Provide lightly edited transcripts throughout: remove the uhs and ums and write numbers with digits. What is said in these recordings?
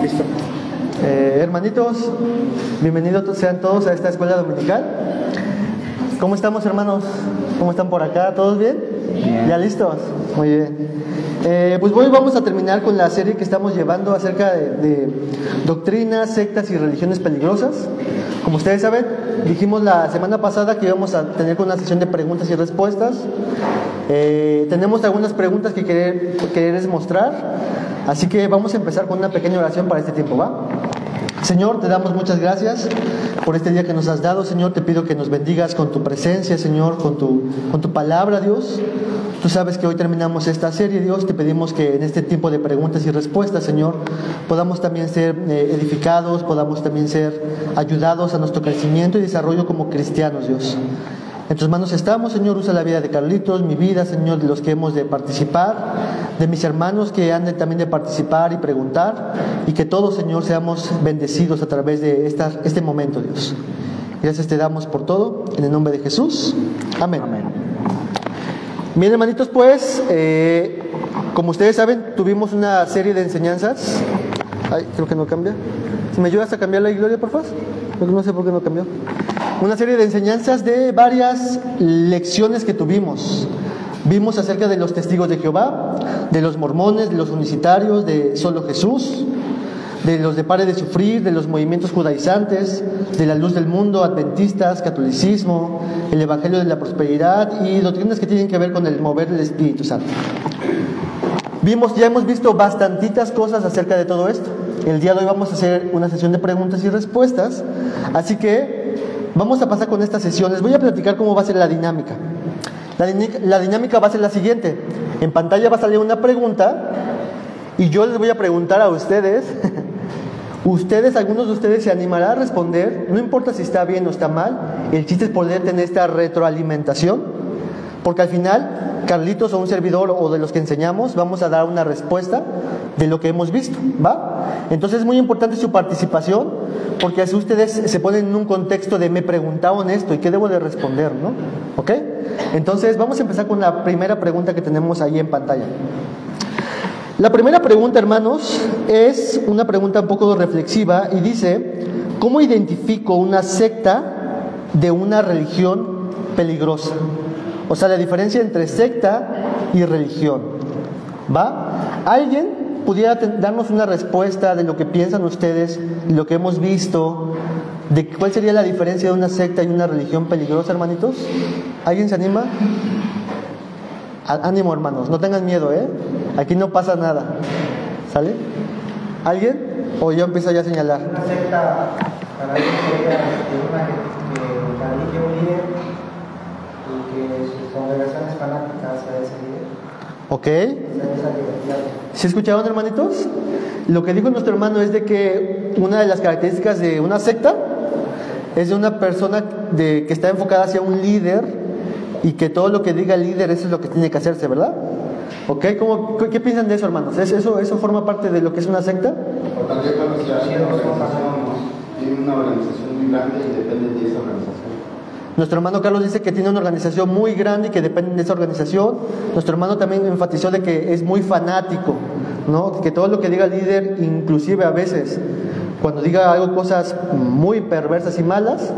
Listo. Hermanitos, bienvenidos sean todos a esta escuela dominical. ¿Cómo estamos, hermanos? ¿Cómo están por acá? ¿Todos bien? Bien. ¿Ya listos? Muy bien. Pues hoy vamos a terminar con la serie que estamos llevando acerca de doctrinas, sectas y religiones peligrosas. Como ustedes saben, dijimos la semana pasada que íbamos a tener una sesión de preguntas y respuestas. Tenemos algunas preguntas que quererles mostrar. Así que vamos a empezar con una pequeña oración para este tiempo, ¿va? Señor, te damos muchas gracias por este día que nos has dado. Señor, te pido que nos bendigas con tu presencia, Señor, con tu palabra, Dios. Tú sabes que hoy terminamos esta serie, Dios. Te pedimos que en este tiempo de preguntas y respuestas, Señor, podamos también ser edificados, podamos también ser ayudados a nuestro crecimiento y desarrollo como cristianos, Dios. En tus manos estamos, Señor. Usa la vida de Carlitos, mi vida, Señor, de los que hemos de participar, de mis hermanos que han también de participar y preguntar, y que todos, Señor, seamos bendecidos a través de este momento, Dios. Gracias te damos por todo, en el nombre de Jesús. Amén. Amén. Bien, hermanitos, pues, como ustedes saben, tuvimos una serie de enseñanzas. Ay, creo que no cambia. ¿Si me ayudas a cambiarla, Gloria, por favor? Porque no sé por qué no cambió. Una serie de enseñanzas de varias lecciones que tuvimos. Vimos acerca de los testigos de Jehová, de los mormones, de los unicitarios, de Solo Jesús, de los de Pare de Sufrir, de los movimientos judaizantes, de la Luz del Mundo, adventistas, catolicismo, el Evangelio de la Prosperidad y doctrinas que tienen que ver con el mover del Espíritu Santo. Ya hemos visto bastantitas cosas acerca de todo esto. El día de hoy vamos a hacer una sesión de preguntas y respuestas, así que vamos a pasar con esta sesión. Les voy a platicar cómo va a ser la dinámica. La dinámica va a ser la siguiente. En pantalla va a salir una pregunta y yo les voy a preguntar a ustedes. Algunos de ustedes se animarán a responder. No importa si está bien o está mal. El chiste es poder tener esta retroalimentación, porque al final Carlitos o un servidor o de los que enseñamos vamos a dar una respuesta de lo que hemos visto, ¿va? Entonces es muy importante su participación, porque así ustedes se ponen en un contexto de me preguntaron esto y qué debo de responder, ¿no? ¿Ok? Entonces vamos a empezar con la primera pregunta que tenemos ahí en pantalla. La primera pregunta, hermanos, es una pregunta un poco reflexiva y dice: ¿cómo identifico una secta de una religión peligrosa? O sea, la diferencia entre secta y religión, ¿va? ¿Alguien pudiera darnos una respuesta de lo que piensan ustedes, lo que hemos visto, de cuál sería la diferencia de una secta y una religión peligrosa, hermanitos? ¿Alguien se anima? Ánimo, hermanos, no tengan miedo, ¿eh? Aquí no pasa nada, ¿sale? ¿Alguien? ¿O yo empiezo ya a señalar? Una secta, para mí sería que religión un líder y que sus congregaciones fanáticas a ese líder. Ok. ¿Sí escucharon, hermanitos? Lo que dijo nuestro hermano es de que una de las características de una secta es de una persona que está enfocada hacia un líder y que todo lo que diga el líder, eso es lo que tiene que hacerse, ¿verdad? ¿Ok? ¿Qué piensan de eso, hermanos? ¿Eso forma parte de lo que es una secta? Por tanto, yo creo que si hay una organización, tiene una organización muy grande y depende de esa organización. Nuestro hermano Carlos dice que tiene una organización muy grande y que depende de esa organización. Nuestro hermano también enfatizó de que es muy fanático, ¿no? Que todo lo que diga el líder, inclusive a veces cuando diga algo, cosas muy perversas y malas,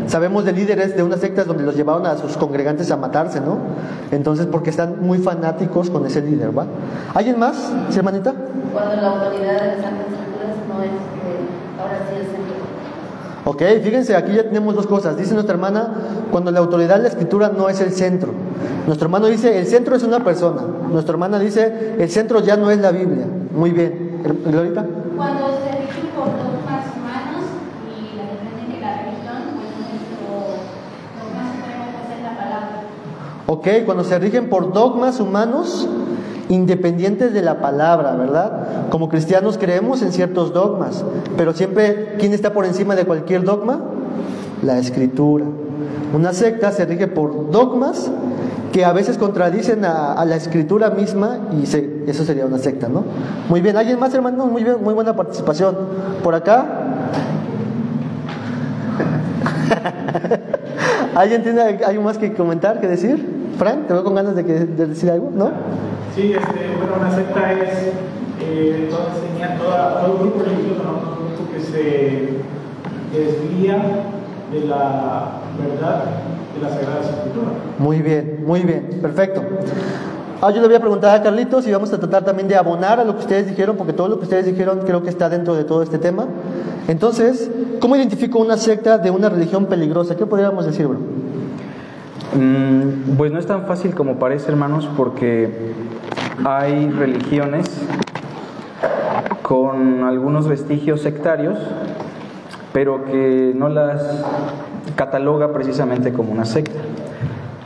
sabemos de líderes de unas sectas donde los llevaron a sus congregantes a matarse, ¿no? Entonces, porque están muy fanáticos con ese líder, ¿va? ¿Alguien más, sí, hermanita? Cuando la autoridad de las Santas Escrituras no es, ahora sí es el... Ok, fíjense, aquí ya tenemos dos cosas. Dice nuestra hermana, cuando la autoridad de la escritura no es el centro. Nuestro hermano dice, el centro es una persona. Nuestra hermana dice, el centro ya no es la Biblia. Muy bien. ¿Glorita? Cuando se rigen por dogmas humanos y la dependen de la religión, pues nuestro dogma supremo es la palabra. Ok, cuando se rigen por dogmas humanos independientes de la palabra, ¿verdad? Como cristianos creemos en ciertos dogmas, pero siempre, ¿quién está por encima de cualquier dogma? La Escritura. Una secta se rige por dogmas que a veces contradicen a la Escritura misma y eso sería una secta, ¿no? Muy bien, ¿alguien más, hermano? Muy bien, muy buena participación. ¿Por acá? ¿Alguien tiene algo más que comentar, que decir? Frank, te veo con ganas de decir algo, ¿no? Sí, bueno, una secta es todo grupo religioso, ¿no? Todo grupo que se desvía de la verdad de la Sagrada Escritura. Muy bien, perfecto. Yo le voy a preguntar a Carlitos y vamos a tratar también de abonar a lo que ustedes dijeron, porque todo lo que ustedes dijeron creo que está dentro de todo este tema. Entonces, ¿cómo identifico una secta de una religión peligrosa? ¿Qué podríamos decir, bro? Pues no es tan fácil como parece, hermanos, porque hay religiones con algunos vestigios sectarios, pero que no las cataloga precisamente como una secta.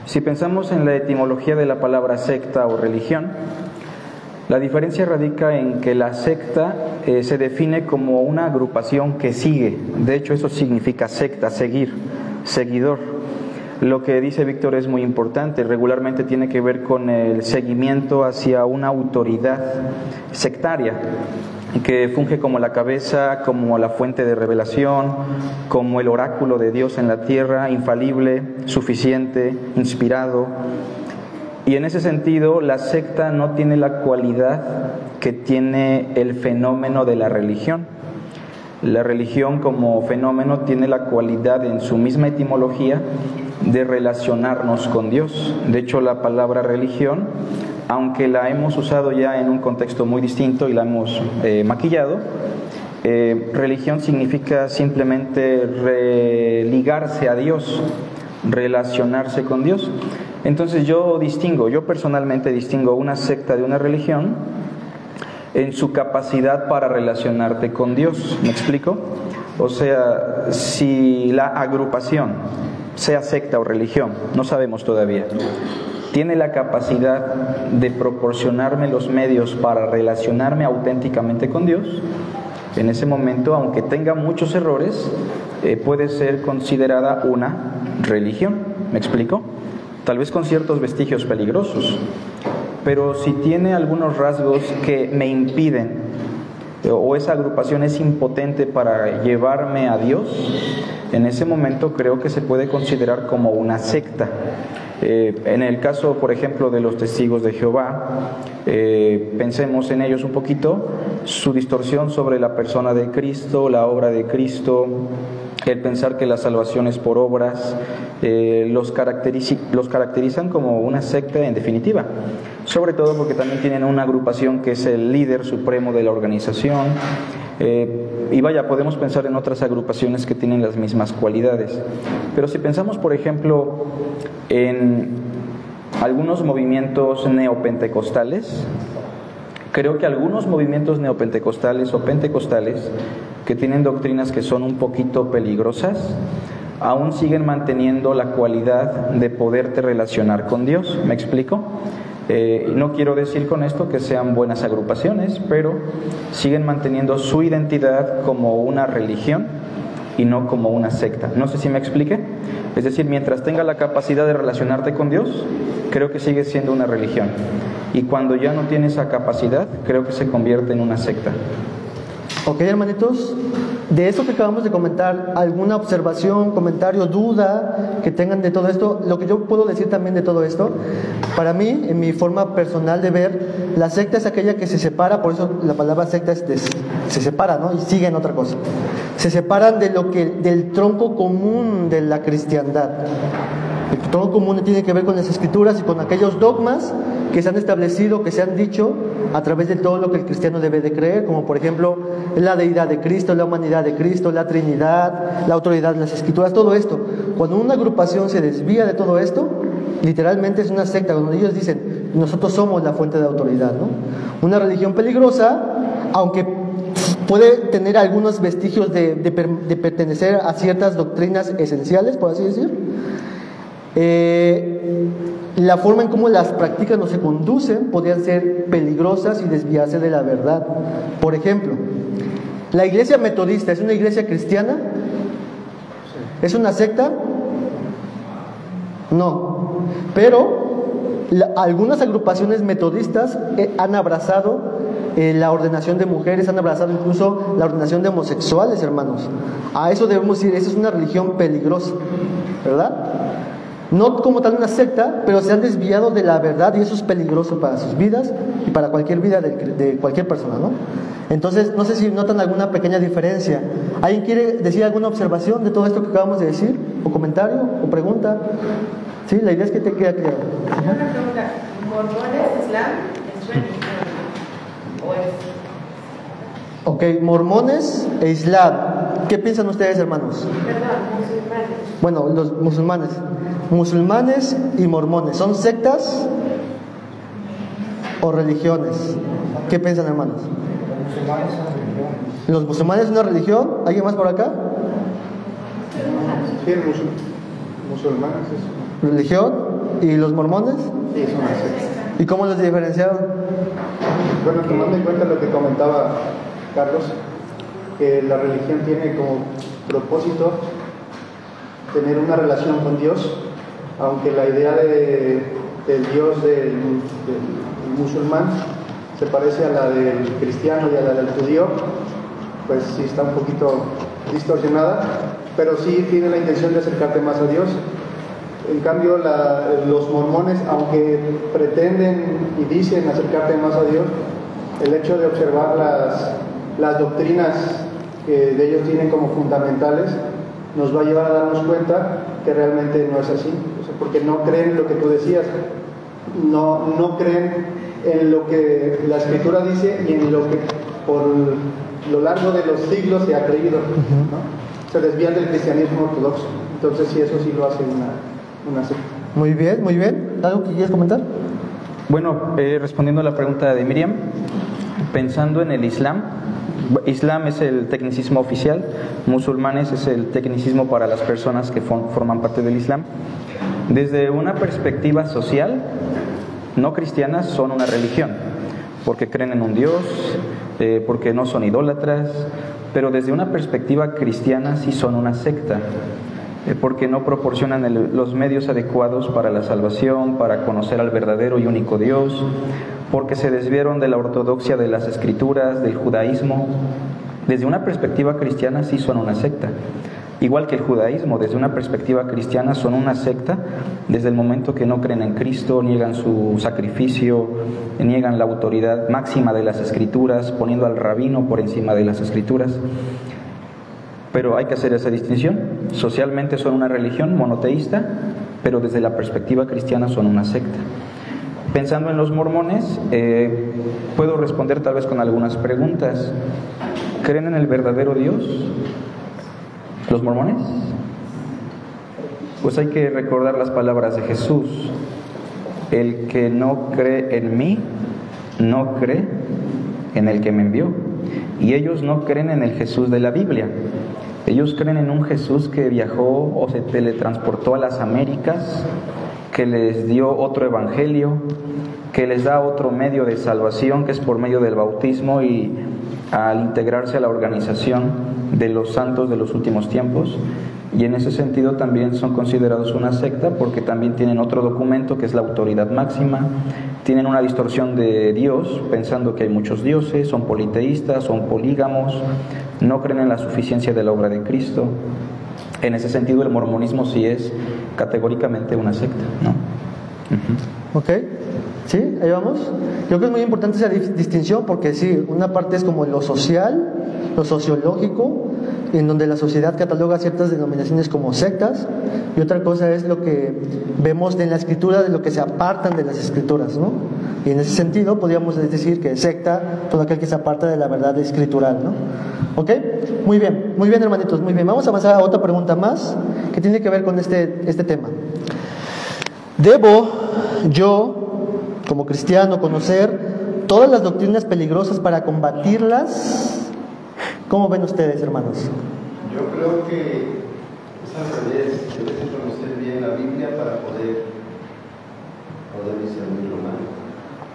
Si pensamos en la etimología de la palabra secta o religión, la diferencia radica en que la secta se define como una agrupación que sigue. De hecho, eso significa secta, seguir, seguidor. Lo que dice Víctor es muy importante. Regularmente tiene que ver con el seguimiento hacia una autoridad sectaria que funge como la cabeza, como la fuente de revelación, como el oráculo de Dios en la tierra, infalible, suficiente, inspirado. Y en ese sentido, la secta no tiene la cualidad que tiene el fenómeno de la religión. La religión como fenómeno tiene la cualidad en su misma etimología de relacionarnos con Dios. De hecho, la palabra religión, aunque la hemos usado ya en un contexto muy distinto y la hemos maquillado, religión significa simplemente religarse a Dios, relacionarse con Dios. Entonces yo personalmente distingo una secta de una religión en su capacidad para relacionarte con Dios. ¿Me explico? O sea, si la agrupación, sea secta o religión, no sabemos todavía, tiene la capacidad de proporcionarme los medios para relacionarme auténticamente con Dios, en ese momento, aunque tenga muchos errores, puede ser considerada una religión. ¿Me explico? Tal vez con ciertos vestigios peligrosos, pero si tiene algunos rasgos que me impiden, o esa agrupación es impotente para llevarme a Dios, en ese momento creo que se puede considerar como una secta. En el caso, por ejemplo, de los testigos de Jehová, pensemos en ellos un poquito, su distorsión sobre la persona de Cristo, la obra de Cristo, el pensar que la salvación es por obras, los caracterizan como una secta en definitiva, sobre todo porque también tienen una agrupación que es el líder supremo de la organización. Y vaya, podemos pensar en otras agrupaciones que tienen las mismas cualidades. Pero si pensamos, por ejemplo, en algunos movimientos neopentecostales, creo que algunos movimientos neopentecostales o pentecostales que tienen doctrinas que son un poquito peligrosas, aún siguen manteniendo la cualidad de poderte relacionar con Dios. ¿Me explico? No quiero decir con esto que sean buenas agrupaciones, pero siguen manteniendo su identidad como una religión y no como una secta. No sé si me expliqué. Es decir, mientras tenga la capacidad de relacionarte con Dios, creo que sigue siendo una religión. Y cuando ya no tiene esa capacidad, creo que se convierte en una secta. Ok, hermanitos, de eso que acabamos de comentar, ¿alguna observación, comentario, duda que tengan de todo esto? Lo que yo puedo decir también de todo esto, para mí, en mi forma personal de ver, la secta es aquella que se separa, por eso la palabra secta es se separa, ¿no? Y sigue en otra cosa. Se separan del tronco común de la cristiandad. El tronco común tiene que ver con las escrituras y con aquellos dogmas que se han establecido, que se han dicho a través de todo lo que el cristiano debe de creer, como por ejemplo la deidad de Cristo, la humanidad de Cristo, la Trinidad, la autoridad de las escrituras, todo esto. Cuando una agrupación se desvía de todo esto, literalmente es una secta, donde ellos dicen, nosotros somos la fuente de autoridad, ¿no? Una religión peligrosa, aunque puede tener algunos vestigios de pertenecer a ciertas doctrinas esenciales, por así decir. La forma en cómo las practican o se conducen podrían ser peligrosas y desviarse de la verdad. Por ejemplo, la iglesia metodista es una iglesia cristiana, ¿es una secta? No, pero algunas agrupaciones metodistas han abrazado la ordenación de mujeres, han abrazado incluso la ordenación de homosexuales, hermanos. A eso debemos decir, esa es una religión peligrosa, ¿verdad? no como tal una secta, pero se han desviado de la verdad y eso es peligroso para sus vidas y para cualquier vida de cualquier persona, ¿no? Entonces, no sé si notan alguna pequeña diferencia. ¿Alguien quiere decir alguna observación de todo esto que acabamos de decir? ¿O comentario? ¿O pregunta? Sí, la idea es que te quede claro. Una pregunta, ¿mormones, islam, es religión? ¿O es...? Ok, mormones e islam. ¿Qué piensan ustedes, hermanos? Perdón, musulmanes. Bueno, los musulmanes. Musulmanes y mormones, ¿son sectas o religiones? ¿Qué piensan, hermanos? Los musulmanes son religiones. ¿Los musulmanes es una religión? ¿Alguien más por acá? Sí, musulmanes es ¿Religión? ¿Y los mormones? sí, es una secta. ¿Y cómo los diferenciaron? Bueno, tomando en cuenta lo que comentaba Carlos, que la religión tiene como propósito tener una relación con Dios, aunque la idea del Dios del musulmán se parece a la del cristiano y a la del judío, pues sí está un poquito distorsionada, pero sí tiene la intención de acercarte más a Dios. En cambio, los mormones, aunque pretenden y dicen acercarte más a Dios, el hecho de observar las doctrinas que de ellos tienen como fundamentales nos va a llevar a darnos cuenta que realmente no es así, o sea, porque no creen en lo que tú decías, no creen en lo que la Escritura dice y en lo que por lo largo de los siglos se ha creído, ¿no? Se desvían del cristianismo ortodoxo. Entonces sí, eso sí lo hace una secta. Muy bien, muy bien. ¿Algo que quieras comentar? Bueno, respondiendo a la pregunta de Miriam, pensando en el Islam, Islam es el tecnicismo oficial, musulmanes es el tecnicismo para las personas que forman parte del Islam. Desde una perspectiva social, no cristianas son una religión, porque creen en un Dios, porque no son idólatras, pero desde una perspectiva cristiana sí son una secta, porque no proporcionan los medios adecuados para la salvación, para conocer al verdadero y único Dios, porque se desviaron de la ortodoxia de las Escrituras, del judaísmo. Desde una perspectiva cristiana sí son una secta. Igual que el judaísmo, desde una perspectiva cristiana son una secta desde el momento que no creen en Cristo, niegan su sacrificio, niegan la autoridad máxima de las Escrituras, poniendo al rabino por encima de las Escrituras. Pero hay que hacer esa distinción. Socialmente son una religión monoteísta, pero desde la perspectiva cristiana son una secta. Pensando en los mormones, puedo responder tal vez con algunas preguntas. ¿Creen en el verdadero Dios los mormones? Pues hay que recordar las palabras de Jesús. El que no cree en mí, no cree en el que me envió. Y ellos no creen en el Jesús de la Biblia. Ellos creen en un Jesús que viajó o se teletransportó a las Américas, que les dio otro evangelio, que les da otro medio de salvación, que es por medio del bautismo, y al integrarse a la organización de los santos de los últimos tiempos. Y en ese sentido también son considerados una secta, porque también tienen otro documento que es la autoridad máxima, tienen una distorsión de Dios, pensando que hay muchos dioses, son politeístas, son polígamos, no creen en la suficiencia de la obra de Cristo. En ese sentido el mormonismo sí es categóricamente una secta, ¿no? Ok, sí, ahí vamos. Creo que es muy importante esa distinción, porque sí, una parte es como lo social, lo sociológico, en donde la sociedad cataloga ciertas denominaciones como sectas, y otra cosa es lo que vemos en la Escritura, de lo que se apartan de las Escrituras, ¿no? Y en ese sentido podríamos decir que secta todo aquel que se aparta de la verdad escritural, ¿no? ¿Ok? Muy bien, hermanitos, muy bien. Vamos a avanzar a otra pregunta más que tiene que ver con este tema. ¿Debo yo, como cristiano, conocer todas las doctrinas peligrosas para combatirlas? ¿Cómo ven ustedes, hermanos? Yo creo que es al revés, debes de conocer bien la Biblia para poder discernirlo mal.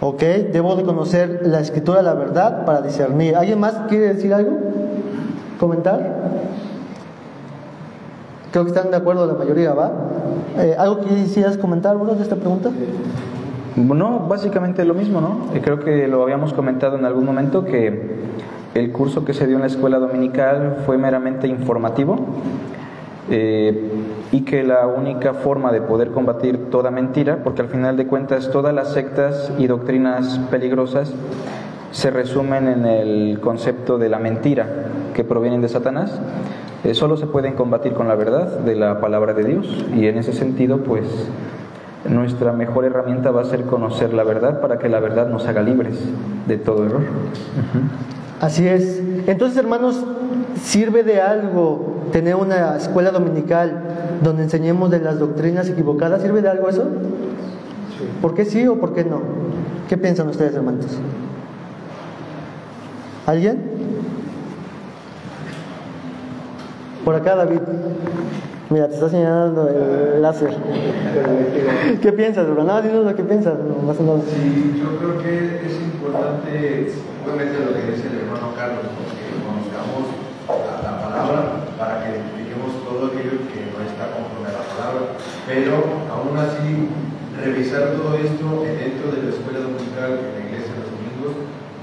Ok, debo de conocer la Escritura, la verdad, para discernir. ¿Alguien más quiere decir algo? ¿Comentar? Creo que están de acuerdo la mayoría, ¿va? ¿Algo que quisieras comentar, Bruno, de esta pregunta? No, básicamente lo mismo, ¿no? Creo que lo habíamos comentado en algún momento, que el curso que se dio en la escuela dominical fue meramente informativo. y que la única forma de poder combatir toda mentira, porque al final de cuentas todas las sectas y doctrinas peligrosas se resumen en el concepto de la mentira que provienen de Satanás, solo se pueden combatir con la verdad de la palabra de Dios, y en ese sentido pues nuestra mejor herramienta va a ser conocer la verdad para que la verdad nos haga libres de todo error. Así es. Entonces, hermanos, ¿sirve de algo tener una escuela dominical donde enseñemos de las doctrinas equivocadas? ¿Sirve de algo eso? Sí. ¿Por qué sí o por qué no? ¿Qué piensan ustedes, hermanos? ¿Alguien? Por acá, David. Mira, te está señalando el láser. ¿Qué piensas, bro? No, dinos lo que piensas. No pasa nada. Sí, yo creo que es importante, obviamente, lo que dice el hermano Carlos, que conozcamos la palabra para que identifiquemos todo aquello que no está conforme a la palabra. Pero, aún así, revisar todo esto dentro de la escuela dominical en la iglesia los domingos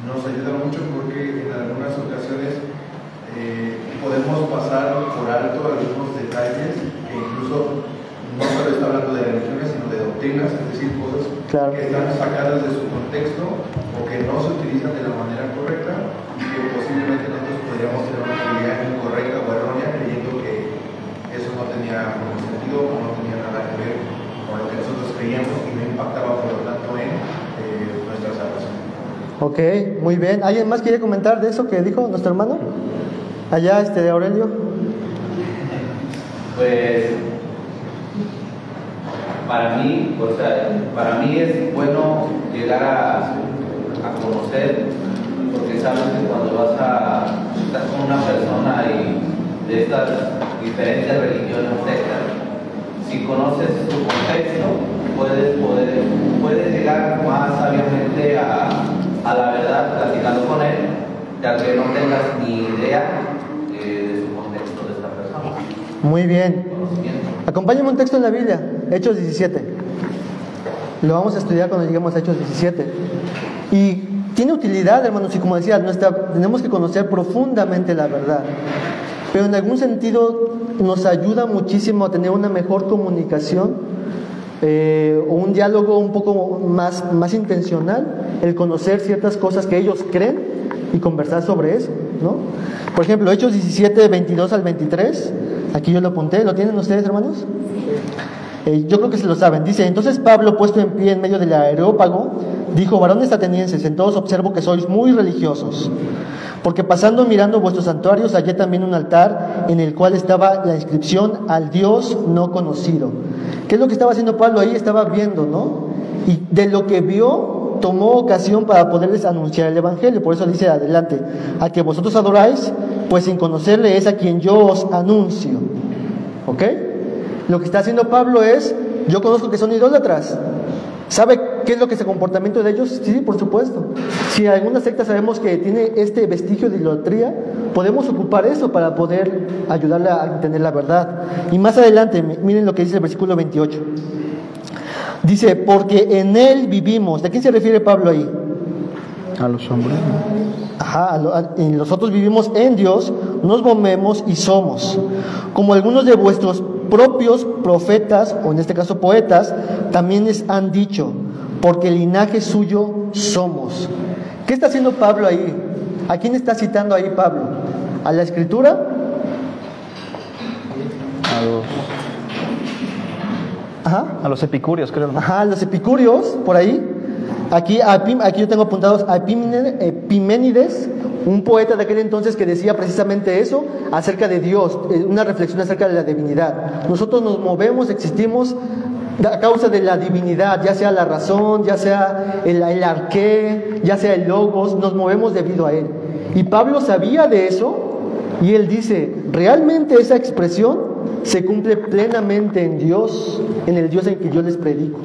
nos ayuda mucho, porque en algunas ocasiones podemos pasar por alto algunos detalles que incluso no solo está hablando de religiones, sino de doctrinas, es decir, cosas que están sacadas de su contexto o que no se utilizan de la manera correcta, y que posiblemente nosotros podríamos tener una idea incorrecta o errónea creyendo que eso no tenía ningún sentido o no tenía nada que ver con lo que nosotros creíamos y no impactaba por lo tanto en nuestra salvación. Ok, muy bien. ¿Alguien más quiere comentar de eso que dijo nuestro hermano? Allá, Aurelio. Pues para mí es bueno llegar a conocer, porque sabes que cuando vas a estar con una persona y de estas diferentes religiones sectas, si conoces su contexto, puedes llegar más sabiamente a la verdad platicando con él, ya que no tengas ni idea de su contexto de esta persona. Muy bien. Acompáñame un texto en la Biblia, Hechos 17. Lo vamos a estudiar cuando lleguemos a Hechos 17. Y tiene utilidad, hermanos, y como decía, tenemos que conocer profundamente la verdad. Pero en algún sentido nos ayuda muchísimo a tener una mejor comunicación, o un diálogo un poco más intencional, el conocer ciertas cosas que ellos creen y conversar sobre eso, ¿no? Por ejemplo, Hechos 17, 22 al 23, aquí yo lo apunté. ¿Lo tienen ustedes, hermanos? Yo creo que se lo saben. Dice: entonces Pablo, puesto en pie en medio del Areópago, dijo: varones atenienses, en todos observo que sois muy religiosos, porque pasando mirando vuestros santuarios hallé también un altar en el cual estaba la inscripción al Dios no conocido. ¿Qué es lo que estaba haciendo Pablo ahí? Estaba viendo, ¿no? Y de lo que vio tomó ocasión para poderles anunciar el Evangelio. Por eso dice adelante: a que vosotros adoráis, pues sin conocerle es a quien yo os anuncio. ¿Ok? Lo que está haciendo Pablo es: yo conozco que son idólatras. ¿Sabe qué es lo que es el comportamiento de ellos? Sí, por supuesto. Si en alguna secta sabemos que tiene este vestigio de idolatría, podemos ocupar eso para poder ayudarle a entender la verdad. Y más adelante, miren lo que dice el versículo 28. Dice: porque en él vivimos. ¿De quién se refiere Pablo ahí? A los hombres. Ajá, y nosotros vivimos en Dios, nos movemos y somos. Como algunos de vuestros propios profetas, o en este caso poetas, también les han dicho, porque el linaje suyo somos. ¿Qué está haciendo Pablo ahí? ¿A quién está citando ahí Pablo? ¿A la Escritura? A los epicúreos, creo, ¿no? Ajá, los epicúreos, por ahí. Aquí yo tengo apuntados a Epiménides, un poeta de aquel entonces que decía precisamente eso acerca de Dios, una reflexión acerca de la divinidad. Nosotros nos movemos, existimos a causa de la divinidad, ya sea la razón, ya sea el arqué, ya sea el logos, nos movemos debido a él. Y Pablo sabía de eso, y él dice: realmente esa expresión se cumple plenamente en Dios, en el Dios en que yo les predico.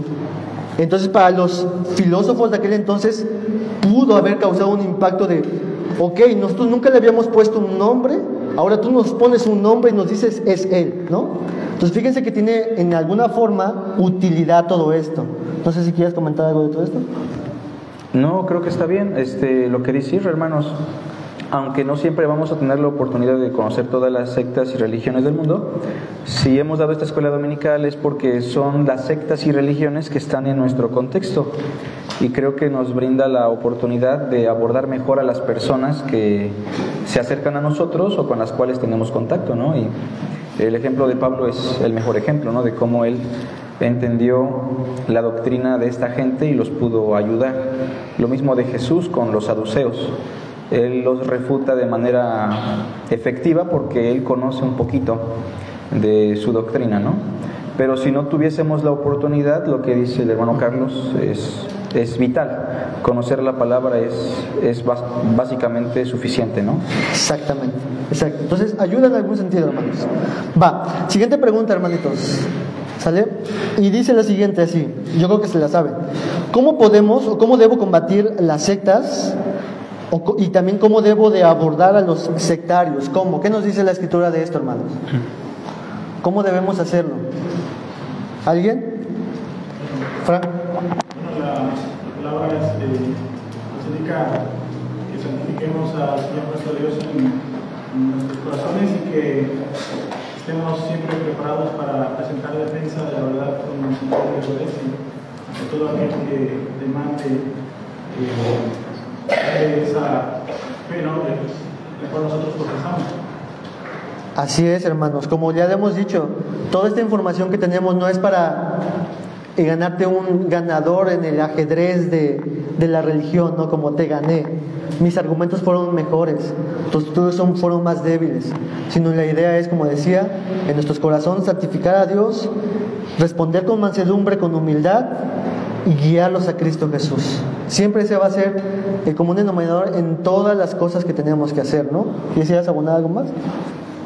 Entonces, para los filósofos de aquel entonces pudo haber causado un impacto de: ok, nosotros nunca le habíamos puesto un nombre, ahora tú nos pones un nombre y nos dices es él, ¿no? Entonces fíjense que tiene en alguna forma utilidad todo esto. No sé si quieres comentar algo de todo esto. No, creo que está bien lo que dice, hermanos. aunque no siempre vamos a tener la oportunidad de conocer todas las sectas y religiones del mundo, si hemos dado esta escuela dominical es porque son las sectas y religiones que están en nuestro contexto, y creo que nos brinda la oportunidad de abordar mejor a las personas que se acercan a nosotros o con las cuales tenemos contacto, ¿no? Y el ejemplo de Pablo es el mejor ejemplo, ¿no? De cómo él entendió la doctrina de esta gente y los pudo ayudar. Lo mismo de Jesús con los saduceos. Él los refuta de manera efectiva porque él conoce un poquito de su doctrina, ¿no? Pero si no tuviésemos la oportunidad, lo que dice el hermano Carlos es vital. Conocer la palabra es básicamente suficiente, ¿no? Exactamente, exacto. Entonces, ayuda en algún sentido, hermanos. Va, siguiente pregunta, hermanitos. ¿Sale? Y dice la siguiente así, yo creo que se la saben. ¿Cómo podemos o cómo debo combatir las sectas? Y también cómo debo de abordar a los sectarios. ¿Cómo? ¿Qué nos dice la escritura de esto, hermanos? ¿Cómo debemos hacerlo? ¿Alguien? Frank. Bueno, la palabra nos indica que santifiquemos al Señor nuestro Dios en nuestros corazones y que estemos siempre preparados para presentar defensa de la verdad con nuestra iglesia ante todo aquel que demande esa fe, ¿no?, la cual nosotros profesamos. Así es, hermanos. Como ya le hemos dicho, toda esta información que tenemos no es para ganarte un ganador en el ajedrez de la religión, ¿no? Como te gané. Mis argumentos fueron mejores, tus estudios fueron más débiles. Sino la idea es, como decía, en nuestros corazones santificar a Dios, responder con mansedumbre, con humildad y guiarlos a Cristo Jesús. Siempre ese va a ser el común denominador en todas las cosas que tenemos que hacer, ¿no? ¿Quisieras abonar algo más?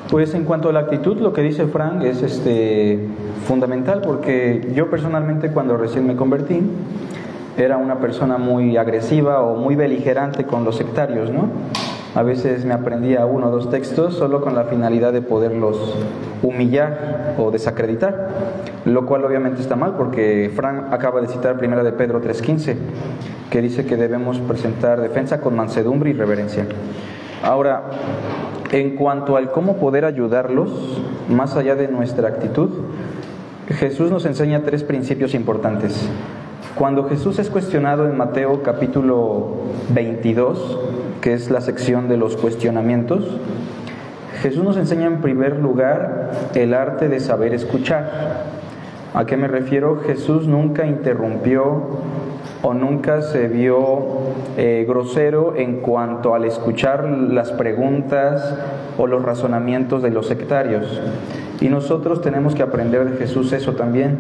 Pues en cuanto a la actitud, lo que dice Frank es fundamental, porque yo personalmente cuando recién me convertí era una persona muy agresiva o muy beligerante con los sectarios, ¿no? A veces me aprendía 1 o 2 textos solo con la finalidad de poderlos humillar o desacreditar, lo cual obviamente está mal, porque Frank acaba de citar 1 de Pedro 3:15, que dice que debemos presentar defensa con mansedumbre y reverencia. Ahora, en cuanto al cómo poder ayudarlos, más allá de nuestra actitud, Jesús nos enseña 3 principios importantes. Cuando Jesús es cuestionado en Mateo capítulo 22, que es la sección de los cuestionamientos, Jesús nos enseña en primer lugar el arte de saber escuchar. ¿A qué me refiero? Jesús nunca interrumpió o nunca se vio grosero en cuanto al escuchar las preguntas o los razonamientos de los sectarios. Y nosotros tenemos que aprender de Jesús eso también.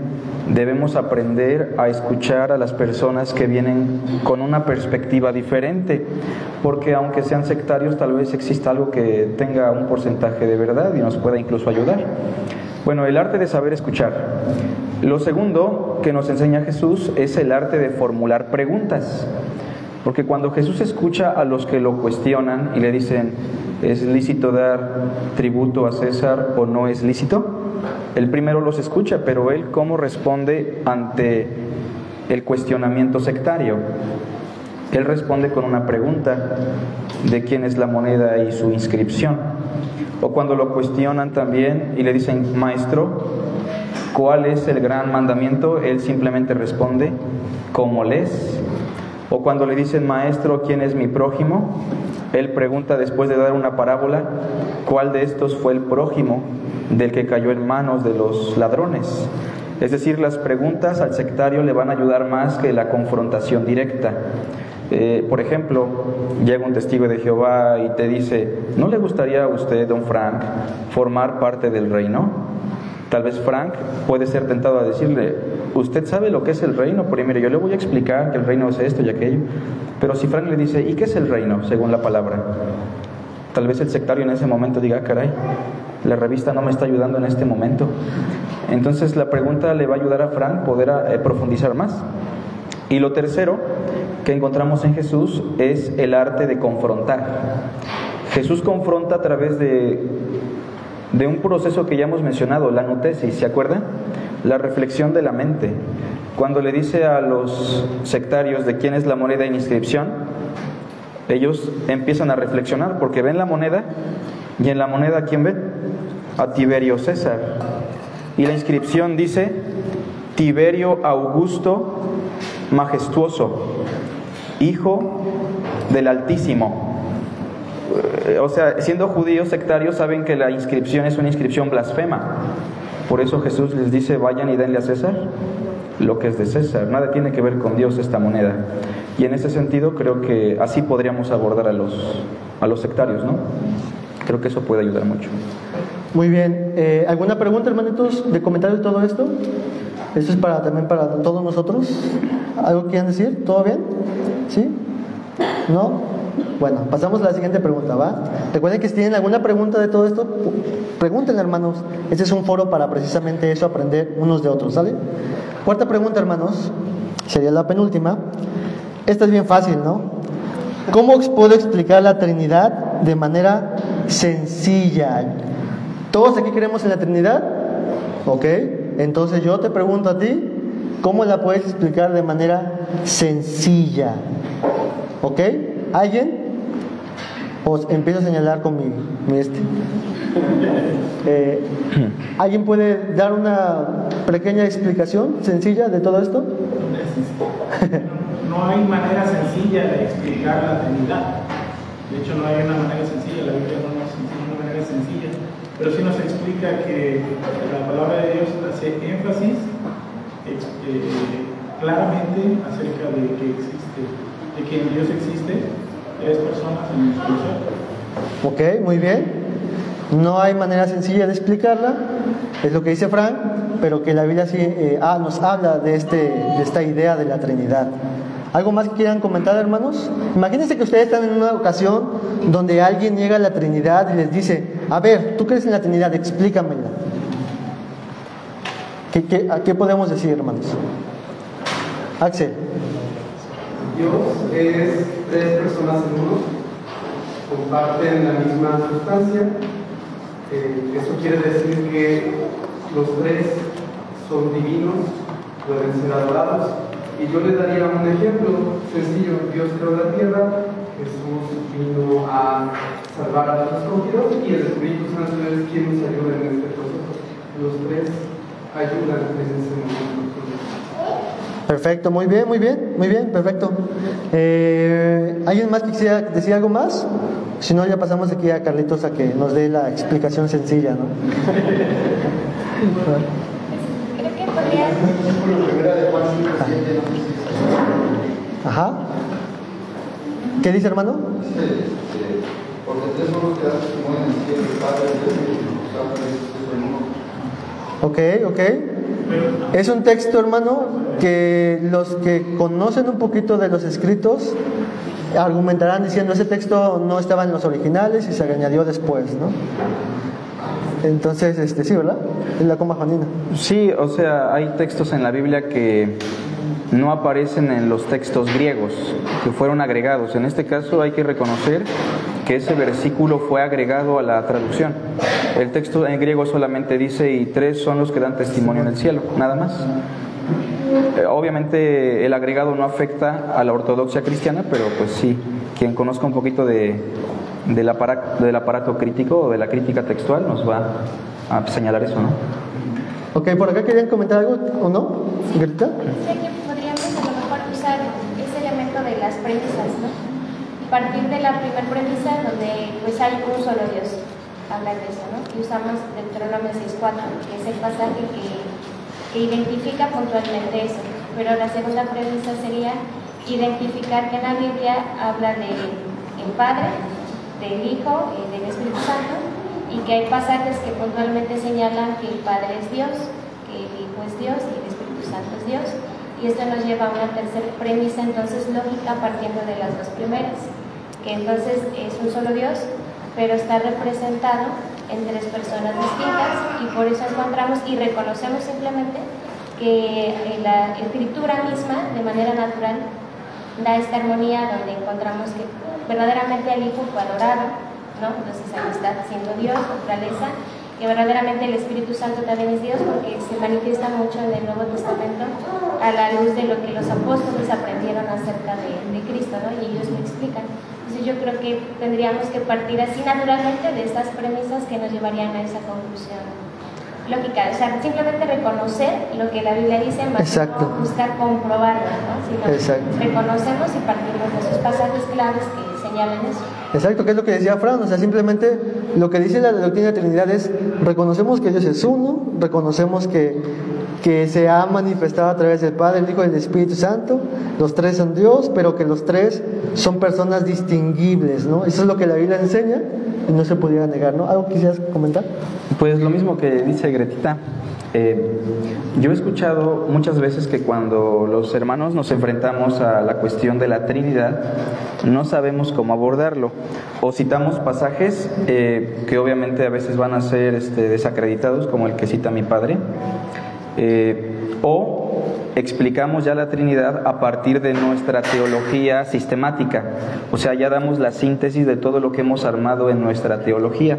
Debemos aprender a escuchar a las personas que vienen con una perspectiva diferente, porque aunque sean sectarios, tal vez exista algo que tenga un porcentaje de verdad y nos pueda incluso ayudar. Bueno, el arte de saber escuchar. Lo segundo que nos enseña Jesús es el arte de formular preguntas, porque cuando Jesús escucha a los que lo cuestionan y le dicen, ¿es lícito dar tributo a César o no es lícito? Él primero los escucha, pero él ¿cómo responde ante el cuestionamiento sectario? Él responde con una pregunta de quién es la moneda y su inscripción. O cuando lo cuestionan también y le dicen, maestro, ¿cuál es el gran mandamiento? Él simplemente responde, ¿cómo lees? O cuando le dicen, maestro, ¿quién es mi prójimo? Él pregunta después de dar una parábola, ¿cuál de estos fue el prójimo del que cayó en manos de los ladrones? Es decir, las preguntas al sectario le van a ayudar más que la confrontación directa. Por ejemplo, llega un testigo de Jehová y te dice, ¿no le gustaría a usted, don Frank, formar parte del reino? Tal vez Frank puede ser tentado a decirle, ¿usted sabe lo que es el reino? Primero, yo le voy a explicar que el reino es esto y aquello. Pero si Frank le dice, ¿y qué es el reino según la palabra? Tal vez el sectario en ese momento diga, caray, la revista no me está ayudando en este momento. Entonces la pregunta le va a ayudar a Frank poder profundizar más. Y lo tercero que encontramos en Jesús es el arte de confrontar. Jesús confronta a través de un proceso que ya hemos mencionado, la nutesis, ¿se acuerdan? La reflexión de la mente. Cuando le dice a los sectarios de quién es la moneda en inscripción, Ellos empiezan a reflexionar porque ven la moneda, y en la moneda, ¿a quién ven? A Tiberio César. Y la inscripción dice: Tiberio Augusto Majestuoso, hijo del Altísimo. O sea, siendo judíos sectarios, saben que la inscripción es una inscripción blasfema. Por eso Jesús les dice: vayan y denle a César lo que es de César. Nada tiene que ver con Dios esta moneda. Y en ese sentido creo que así podríamos abordar a los sectarios, ¿no? Creo que eso puede ayudar mucho. Muy bien. ¿Alguna pregunta, hermanitos, de comentario de todo esto? Esto es también para todos nosotros. ¿Algo quieren decir? ¿Todo bien? ¿Sí? ¿No? Bueno, pasamos a la siguiente pregunta, ¿va? Recuerden que si tienen alguna pregunta de todo esto, pregúntenle, hermanos. Este es un foro para precisamente eso, aprender unos de otros, ¿sale? Cuarta pregunta, hermanos, sería la penúltima. Esta es bien fácil, ¿no? ¿Cómo puedo explicar la Trinidad de manera sencilla? ¿Todos aquí creemos en la Trinidad? ¿Ok? Entonces yo te pregunto a ti, ¿cómo la puedes explicar de manera sencilla? ¿Ok? ¿Alguien? Os empiezo a señalar con mi ¿alguien puede dar una pequeña explicación sencilla de todo esto? No hay manera sencilla de explicar la Trinidad. De hecho, no hay una manera sencilla. La Biblia no nos enseña una manera sencilla, pero sí nos explica que la palabra de Dios hace énfasis claramente acerca de que existe, de que en Dios existe tres personas en nuestro ser. Ok, muy bien. No hay manera sencilla de explicarla, es lo que dice Frank, pero que la Biblia sí nos habla de esta idea de la Trinidad. ¿Algo más que quieran comentar, hermanos? Imagínense que ustedes están en una ocasión donde alguien llega a la Trinidad y les dice: a ver, ¿tú crees en la Trinidad? Explícamela. ¿Qué podemos decir, hermanos? Axel. Dios es tres personas en uno, comparten la misma sustancia. Eso quiere decir que los tres son divinos, pueden ser adorados. Y yo le daría un ejemplo sencillo: Dios creó la tierra, Jesús vino a salvar a los escogidos y el Espíritu Santo es quien nos ayuda en este proceso. Los tres ayudan en ese momento. Perfecto, muy bien, perfecto. ¿Alguien más quisiera decir algo más? Si no, ya pasamos aquí a Carlitos a que nos dé la explicación sencilla, ¿no? Creo que podría... Ajá. ¿Qué dice, hermano? Porque tres son los que dan testimonio en el cielo, el Padre, el Hijo, Ok. Es un texto, hermano, que los que conocen un poquito de los escritos argumentarán diciendo: ese texto no estaba en los originales y se añadió después, ¿no? Entonces, sí, ¿verdad? Es la coma Juanina. Sí, o sea, hay textos en la Biblia que no aparecen en los textos griegos, que fueron agregados. En este caso hay que reconocer que ese versículo fue agregado a la traducción. El texto en griego solamente dice: y tres son los que dan testimonio en el cielo, nada más. Obviamente el agregado no afecta a la ortodoxia cristiana, pero pues sí, quien conozca un poquito del aparato crítico o de la crítica textual nos va a señalar eso, ¿no? Ok, ¿por acá querían comentar algo o no? ¿Grita? Sí, que podríamos a lo mejor usar ese elemento de las premisas, ¿no? Partir de la primera premisa donde pues hay un solo Dios, hablar de eso, ¿no? Y usamos Deuteronomio 6:4, que es el pasaje que identifica puntualmente eso. Pero la segunda premisa sería identificar que en la Biblia habla del Padre, del Hijo y del Espíritu Santo, y que hay pasajes que puntualmente señalan que el Padre es Dios, que el Hijo es Dios y el Espíritu Santo es Dios. Y esto nos lleva a una tercera premisa, entonces lógica, partiendo de las dos primeras, que entonces es un solo Dios, pero está representado en tres personas distintas, y por eso encontramos y reconocemos simplemente que la escritura misma, de manera natural, da esta armonía donde encontramos que verdaderamente el Hijo fue adorado, ¿no? Entonces ahí está siendo Dios, naturaleza, que verdaderamente el Espíritu Santo también es Dios, porque se manifiesta mucho en el Nuevo Testamento a la luz de lo que los apóstoles aprendieron acerca de Cristo, ¿no? Y ellos lo explican. Entonces Entonces yo creo que tendríamos que partir así naturalmente de estas premisas que nos llevarían a esa conclusión lógica, o sea, simplemente reconocer lo que la Biblia dice, más no buscar comprobarlo, ¿no? Sino reconocemos y partimos de esos pasajes claves que señalan eso. Exacto, que es lo que decía Fran, o sea, simplemente lo que dice la doctrina de la Trinidad es, reconocemos que Dios es uno, reconocemos que se ha manifestado a través del Padre, el Hijo y el Espíritu Santo, los tres son Dios, pero que los tres son personas distinguibles, ¿no? Eso es lo que la Biblia enseña y no se pudiera negar, ¿no? ¿Algo quisieras comentar? Pues lo mismo que dice Gretita. Yo he escuchado muchas veces que cuando los hermanos nos enfrentamos a la cuestión de la Trinidad, no sabemos cómo abordarlo, o citamos pasajes que obviamente a veces van a ser desacreditados, como el que cita mi padre, o explicamos ya la Trinidad a partir de nuestra teología sistemática, o sea, ya damos la síntesis de todo lo que hemos armado en nuestra teología,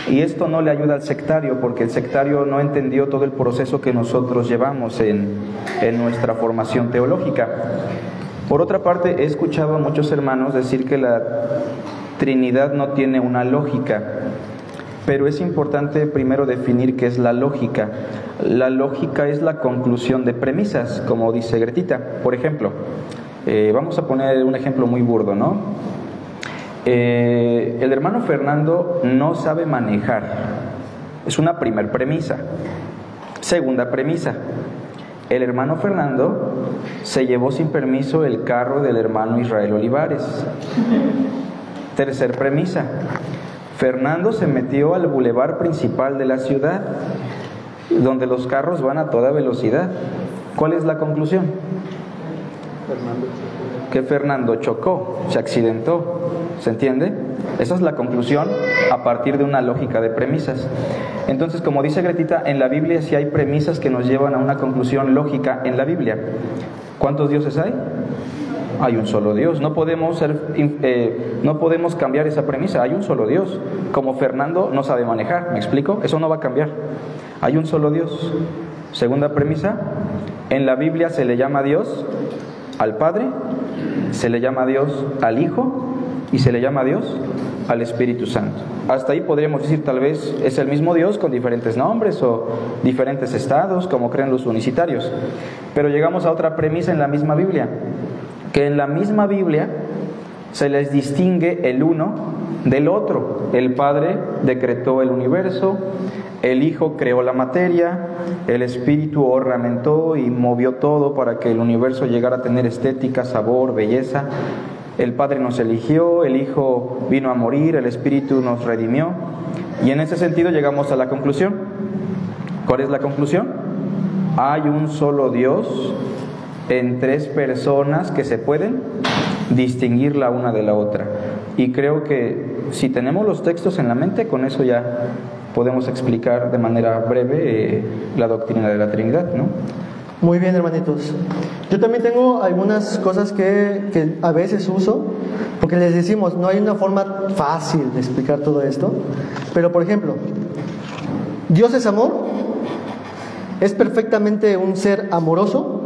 y esto no le ayuda al sectario, porque el sectario no entendió todo el proceso que nosotros llevamos en nuestra formación teológica. Por otra parte, he escuchado a muchos hermanos decir que la Trinidad no tiene una lógica, pero es importante primero definir qué es la lógica. La lógica es la conclusión de premisas, como dice Gretita. Por ejemplo, vamos a poner un ejemplo muy burdo, ¿no? El hermano Fernando no sabe manejar. Es una primer premisa. Segunda premisa: el hermano Fernando se llevó sin permiso el carro del hermano Israel Olivares. Tercer premisa: Fernando se metió al bulevar principal de la ciudad, donde los carros van a toda velocidad. ¿Cuál es la conclusión? Que Fernando chocó, se accidentó. ¿Se entiende? Esa es la conclusión a partir de una lógica de premisas. Entonces, como dice Gretita, en la Biblia sí hay premisas que nos llevan a una conclusión lógica en la Biblia. ¿Cuántos dioses hay? Hay un solo Dios. No podemos cambiar esa premisa. Hay un solo Dios. Como Fernando no sabe manejar, ¿me explico? Eso no va a cambiar. Hay un solo Dios. Segunda premisa: en la Biblia se le llama Dios al Padre, se le llama Dios al Hijo y se le llama Dios al Espíritu Santo. Hasta ahí podríamos decir, tal vez es el mismo Dios con diferentes nombres o diferentes estados, como creen los unicitarios. Pero llegamos a otra premisa en la misma Biblia, que en la misma Biblia se les distingue el uno del otro. El Padre decretó el universo, el Hijo creó la materia, el Espíritu ornamentó y movió todo para que el universo llegara a tener estética, sabor, belleza. El Padre nos eligió, el Hijo vino a morir, el Espíritu nos redimió. Y en ese sentido llegamos a la conclusión. ¿Cuál es la conclusión? Hay un solo Dios en tres personas que se pueden distinguir la una de la otra. Y creo que si tenemos los textos en la mente, con eso ya podemos explicar de manera breve la doctrina de la Trinidad, ¿no? Muy bien, hermanitos. Yo también tengo algunas cosas que a veces uso, porque les decimos, no hay una forma fácil de explicar todo esto. Pero, por ejemplo, Dios es amor, es perfectamente un ser amoroso,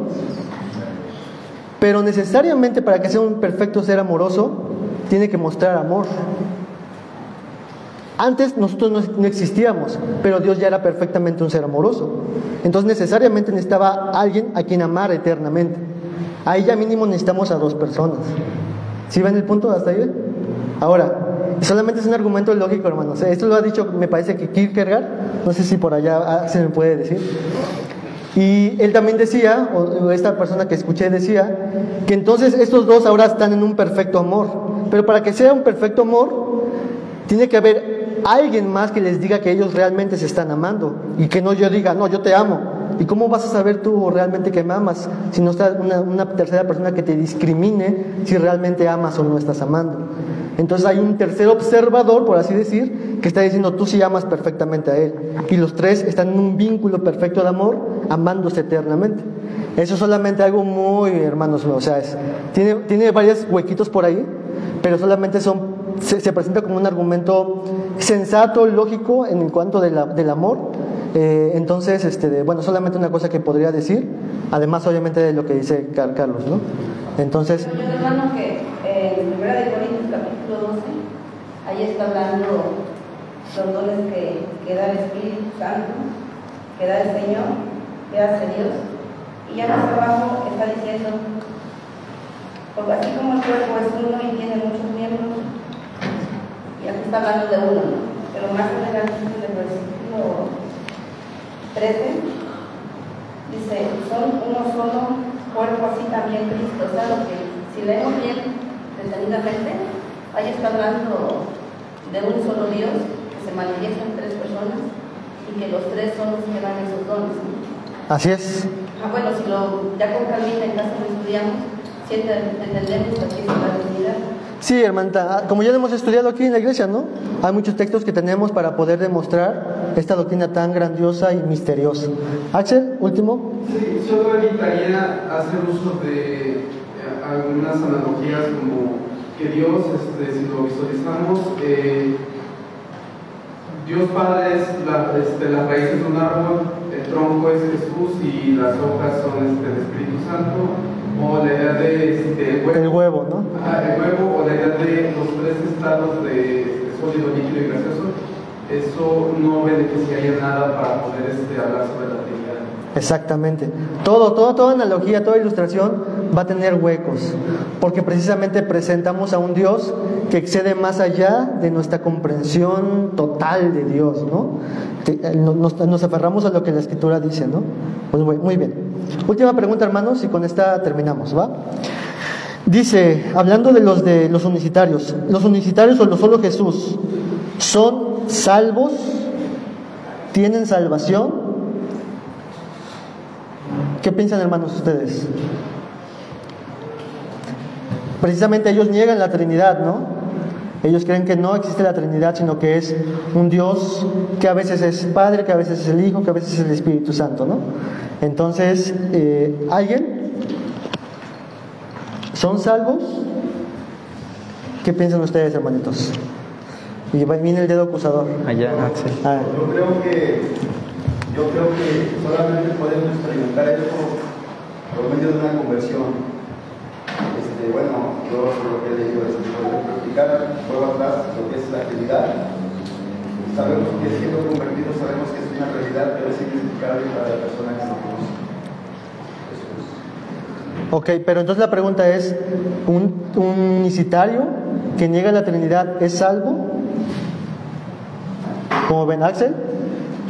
pero necesariamente para que sea un perfecto ser amoroso, tiene que mostrar amor. Antes nosotros no existíamos, pero Dios ya era perfectamente un ser amoroso. Entonces necesariamente necesitaba alguien a quien amar eternamente. Ahí ya mínimo necesitamos a dos personas. ¿Sí ven el punto hasta ahí? Ahora, solamente es un argumento lógico, hermanos. Esto lo ha dicho, me parece que Kierkegaard, no sé si por allá se me puede decir. Y él también decía, o esta persona que escuché decía, que entonces estos dos ahora están en un perfecto amor. Pero para que sea un perfecto amor, tiene que haber alguien más que les diga que ellos realmente se están amando. Y que no yo diga, no, yo te amo. ¿Y cómo vas a saber tú realmente que me amas si no está una tercera persona que te discrimine si realmente amas o no estás amando? Entonces hay un tercer observador, por así decir, que está diciendo tú sí amas perfectamente a él. Y los tres están en un vínculo perfecto de amor, amándose eternamente. Eso es solamente algo muy, hermanos, o sea, tiene varios huequitos por ahí, pero solamente se presenta como un argumento sensato, lógico en cuanto del amor. Entonces, bueno, solamente una cosa que podría decir, además obviamente de lo que dice Carlos, ¿no? Entonces, yo hermano que en 1 Corintios capítulo ahí está hablando los dones que da el Espíritu Santo, que da el Señor, que hace Dios. Y ya más abajo está diciendo, porque así como el cuerpo es uno y tiene muchos miembros, y aquí está hablando de uno, ¿no? Pero más adelante en el versículo 13, dice, son uno solo cuerpo, así también Cristo. O sea, lo que si leemos bien detenidamente, ahí está hablando de un solo Dios que se manifiesta en tres personas y que los tres son los que dan esos dones, ¿no? Así es. Bueno, si ya con calmita en casa lo estudiamos, si entendemos que aquí está la Trinidad. Sí, hermanita, como ya lo hemos estudiado aquí en la iglesia, ¿no? Hay muchos textos que tenemos para poder demostrar esta doctrina tan grandiosa y misteriosa. Axel, último. Sí, solo evitaría hacer uso de algunas analogías como que Dios, si lo visualizamos, Dios Padre es las raíces de un árbol, el tronco es Jesús y las hojas son el Espíritu Santo. O la idea de el huevo, ¿no? El huevo, o la idea de los tres estados de sólido, líquido y gaseoso. Eso no beneficiaría nada para poder hablar sobre la Trinidad. Exactamente. Toda analogía, toda ilustración va a tener huecos, porque precisamente presentamos a un Dios que excede más allá de nuestra comprensión total de Dios, ¿no? Nos aferramos a lo que la Escritura dice, ¿no? Pues muy bien. Última pregunta, hermanos, y con esta terminamos, ¿va? Dice, hablando de los unicitarios o los solo Jesús, ¿son salvos? ¿Tienen salvación? ¿Qué piensan, hermanos, ustedes? Precisamente ellos niegan la Trinidad, ¿no? Ellos creen que no existe la Trinidad, sino que es un Dios que a veces es Padre, que a veces es el Hijo, que a veces es el Espíritu Santo, ¿no? Entonces, ¿alguien? ¿Son salvos? ¿Qué piensan ustedes, hermanitos? Y viene el dedo acusador. Allá, Axel. Yo creo que solamente podemos experimentar esto por medio de una conversión. Bueno, yo lo que he leído es poder practicar, vuelvo atrás, lo que es la Trinidad. Sabemos que siendo convertidos, sabemos que es una realidad, pero es inexplicable para la persona que no conoce. Ok, pero entonces la pregunta es, ¿un unicitario que niega la Trinidad es salvo? ¿Cómo ven, Axel?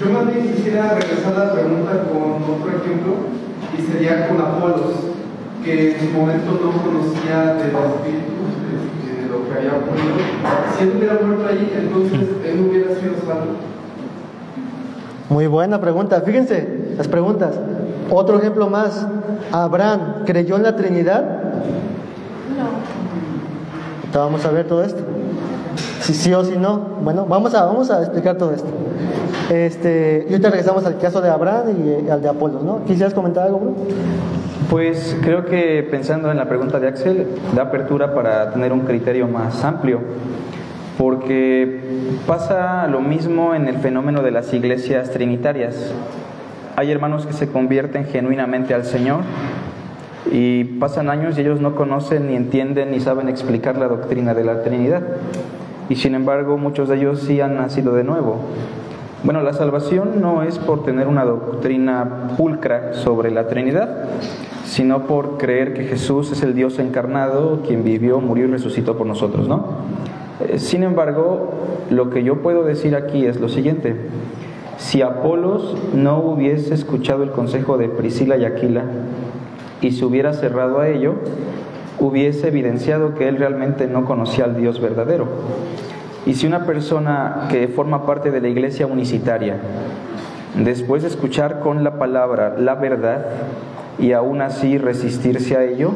Yo más bien quisiera regresar a la pregunta con otro ejemplo, y sería con Apolos, que en su momento no conocía del Espíritu, de lo que había ocurrido. Si él hubiera muerto allí, entonces él no hubiera sido salvo. Muy buena pregunta. Fíjense las preguntas. Otro ejemplo más. ¿Abraham creyó en la Trinidad? No. Vamos a ver todo esto. Si sí o si no. Bueno, vamos a explicar todo esto. Y ahorita regresamos al caso de Abraham y al de Apolos, ¿no? ¿Quisieras comentar algo, bro? Pues creo que pensando en la pregunta de Axel, da apertura para tener un criterio más amplio, porque pasa lo mismo en el fenómeno de las iglesias trinitarias. Hay hermanos que se convierten genuinamente al Señor y pasan años y ellos no conocen, ni entienden, ni saben explicar la doctrina de la Trinidad, y sin embargo muchos de ellos sí han nacido de nuevo. Bueno, la salvación no es por tener una doctrina pulcra sobre la Trinidad, sino por creer que Jesús es el Dios encarnado, quien vivió, murió y resucitó por nosotros, ¿no? Sin embargo, lo que yo puedo decir aquí es lo siguiente: si Apolos no hubiese escuchado el consejo de Priscila y Aquila y se hubiera cerrado a ello, hubiese evidenciado que él realmente no conocía al Dios verdadero. Y si una persona que forma parte de la iglesia unicitaria, después de escuchar con la palabra la verdad y aún así resistirse a ello,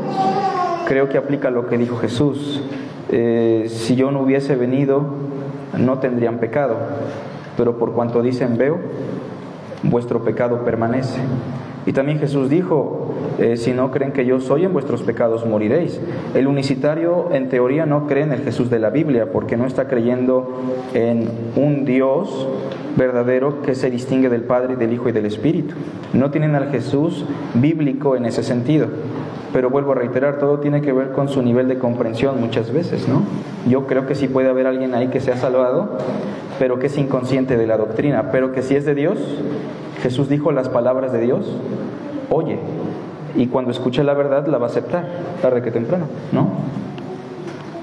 creo que aplica lo que dijo Jesús: si yo no hubiese venido, no tendrían pecado, pero por cuanto dicen veo, vuestro pecado permanece. Y también Jesús dijo: si no creen que yo soy, en vuestros pecados moriréis. El unicitario en teoría no cree en el Jesús de la Biblia, porque no está creyendo en un Dios verdadero que se distingue del Padre, del Hijo y del Espíritu. No tienen al Jesús bíblico en ese sentido. pero vuelvo a reiterar, todo tiene que ver con su nivel de comprensión muchas veces, ¿no? Yo creo que sí puede haber alguien ahí que se ha salvado, pero que es inconsciente de la doctrina, pero que si es de Dios, Jesús dijo las palabras de Dios, oye, y cuando escuche la verdad la va a aceptar, tarde que temprano, ¿no?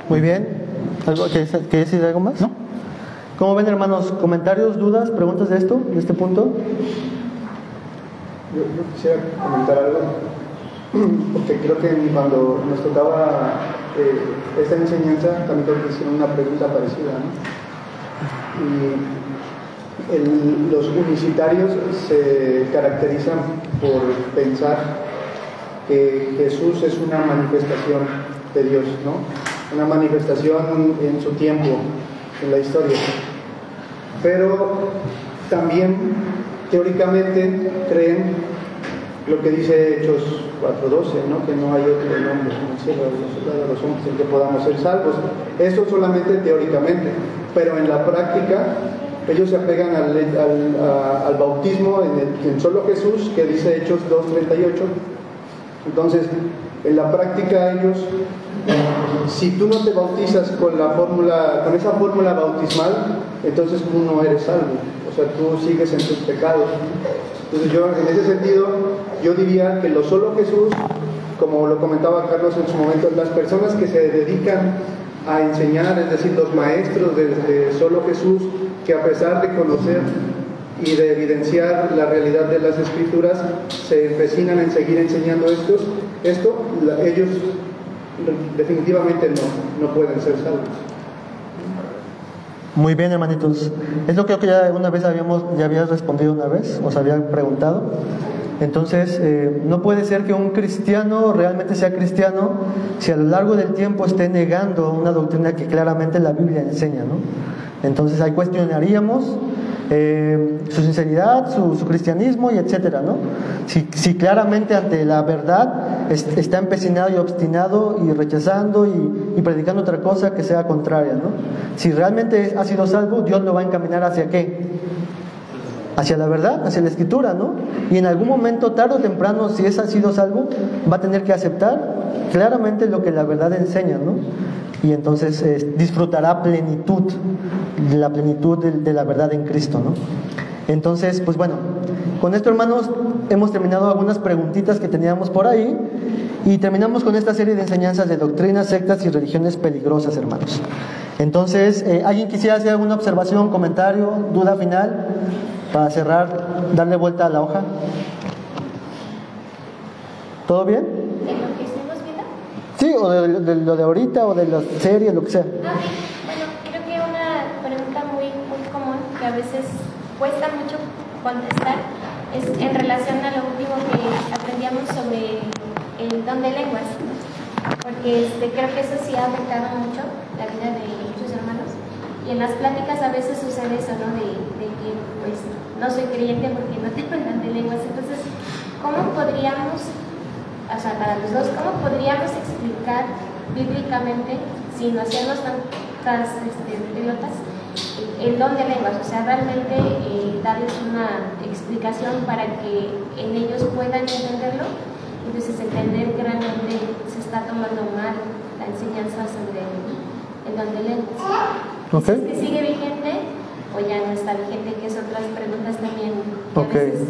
Muy bien. ¿Quieres decir algo más? No. ¿Cómo ven, hermanos? ¿Comentarios, dudas, preguntas de esto, de este punto? Yo quisiera comentar algo, porque creo que cuando nos tocaba esta enseñanza, también creo que hicieron una pregunta parecida, ¿no? Y los unicitarios se caracterizan por pensar que Jesús es una manifestación de Dios, ¿no? Una manifestación en su tiempo, en la historia. Pero también teóricamente creen lo que dice Hechos 4:12, ¿no? Que no hay otro nombre en el cielo de los hombres en que podamos ser salvos. Eso solamente teóricamente, pero en la práctica ellos se apegan al bautismo en solo Jesús, que dice Hechos 2:38. Entonces, en la práctica ellos, si tú no te bautizas con esa fórmula bautismal, entonces tú no eres salvo, o sea, tú sigues en tus pecados. Entonces yo, en ese sentido, yo diría que lo solo Jesús, como lo comentaba Carlos en su momento, las personas que se dedican a enseñar, es decir, los maestros de solo Jesús, que a pesar de conocer y de evidenciar la realidad de las Escrituras, se empecinan en seguir enseñando esto, ellos definitivamente no pueden ser salvos. Muy bien, hermanitos. Es lo que creo que ya una vez ya habías respondido una vez, os había preguntado. Entonces, no puede ser que un cristiano realmente sea cristiano si a lo largo del tiempo esté negando una doctrina que claramente la Biblia enseña, ¿no? Entonces ahí cuestionaríamos su sinceridad, su cristianismo y etcétera, ¿no? Si claramente ante la verdad está empecinado y obstinado y rechazando y predicando otra cosa que sea contraria, ¿no? Si realmente ha sido salvo, Dios lo va a encaminar ¿hacia qué? Hacia la verdad, hacia la Escritura, ¿no? Y en algún momento, tarde o temprano, si ha sido salvo, va a tener que aceptar claramente lo que la verdad enseña, ¿no? Y entonces disfrutará la plenitud de la verdad en Cristo, ¿no? Entonces, pues bueno, con esto, hermanos, hemos terminado algunas preguntitas que teníamos por ahí y terminamos con esta serie de enseñanzas de doctrinas, sectas y religiones peligrosas, hermanos. Entonces, ¿alguien quisiera hacer alguna observación, comentario, duda final para cerrar, darle vuelta a la hoja? ¿Todo bien? ¿En lo que estuvimos viendo? Sí, o de lo de ahorita, o de la serie, lo que sea. Bueno, creo que una pregunta muy común que a veces cuesta mucho contestar es en relación a lo último que aprendíamos sobre el don de lenguas, porque creo que eso sí ha afectado mucho la vida de muchos hermanos, y en las pláticas a veces sucede eso, ¿no? De que pues no soy creyente porque no tengo el don de lenguas. Entonces, ¿cómo podríamos, o sea, para los dos, cómo podríamos explicar bíblicamente, sin hacernos tantas pelotas, el don de lenguas? O sea, realmente darles una explicación para que en ellos puedan entenderlo, entonces entender que realmente se está tomando mal la enseñanza sobre el don de lenguas. Okay. ¿Es que sigue vigente o ya no está vigente? Que es otras preguntas también que a veces